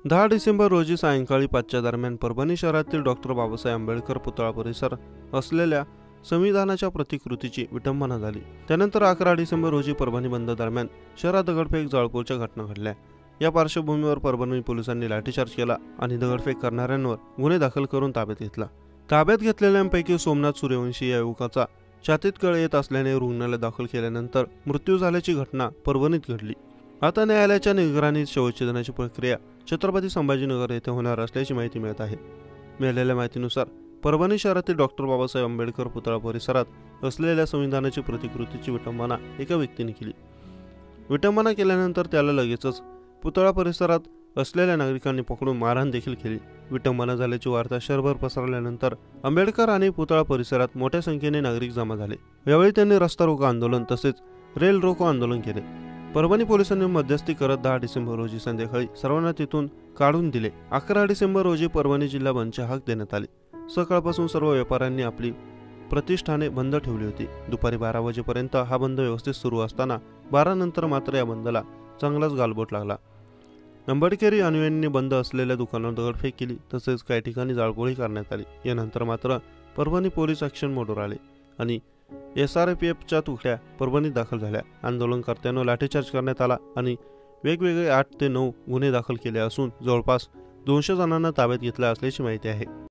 10 डिसेंबर रोजी सायंकाळी 5च्या दरम्यान परभणी शहरातील डॉक्टर बाबासाहेब आंबेडकर पुतळा परिसर असलेल्या संविधानाच्या प्रतिकृतीची विटंबना झाली। त्यानंतर 11 डिसेंबर रोजी परभणी बंद दरम्यान शहरात दगडफेक जाळपोळच्या घटना घडल्या। या पार्श्वभूमीवर परभणी पोलिसांनी लाठीचार्ज केला आणि दगडफेक करणाऱ्यांवर गुन्हे दाखल करून ताब्यात घेतला। ताब्यात घेतलेल्यांपैकी सोमनाथ सूर्यवंशी या युवकाचा छातीत कळ येत असल्याने रुग्णालयात दाखल केल्यानंतर मृत्यू झाल्याची घटना परभणीत घडली। आता न्यायालयाच्या निगराणीत शवविच्छेदनाची प्रक्रिया छत्रपती संभाजीनगर येथे होणार असल्याची माहिती मिळत आहे। मिळालेल्या माहितीनुसार परभणी शहरातील डॉक्टर बाबासाहेब आंबेडकर पुतळा परिसरात असलेल्या संविधानाची प्रतिकृतीची विटंबना एका व्यक्तीने केली। विटंबना केल्यानंतर त्याला लगेचच पुतळा परिसरात असलेल्या नागरिकांनी पकडून मारहाण देखील केली। विटंबना झाल्याची वार्ता शहरभर पसरल्यानंतर आंबेडकर आणि पुतळा परिसरात मोठ्या संख्येने नागरिक जमा झाले। यावेळी त्यांनी रस्ता रोको आंदोलन तसेच रेल रोको आंदोलन केले। परभणी पोलिसांनी मध्यस्थी करत 10 डिसेंबर रोजी संध्याकाळी सर्वांना तिथून काढून दिले। 11 डिसेंबर रोजी परभणी जिल्हा बंदची हाक देण्यात आली। सकाळपासून सर्व व्यापाऱ्यांनी आपली प्रतिष्ठाने बंद ठेवली होती। दुपारी 12 वाजेपर्यंत हा बंद व्यवस्थित सुरू असताना 12 नंतर मात्र या बंदला चांगलाच गालबोट लागला। आंबेडकरी अनुयायांनी बंद असलेल्या दुकानावर दगडफेक केली तसेच काही ठिकाणी जाळपोळी करण्यात आली। यानंतर मात्र परभणी पोलीस ॲक्शन मोडवर आले आणि SRPFच्या तुकड्या परभणीत दाखल झाल्या। आंदोलनकर्त्यांवर लाठीचार्ज करण्यात आला आणि वेगवेगळे 8 ते 9 गुन्हे दाखल केले असून जवळपास 200 जणांना ताब्यात घेतले असल्याची माहिती आहे।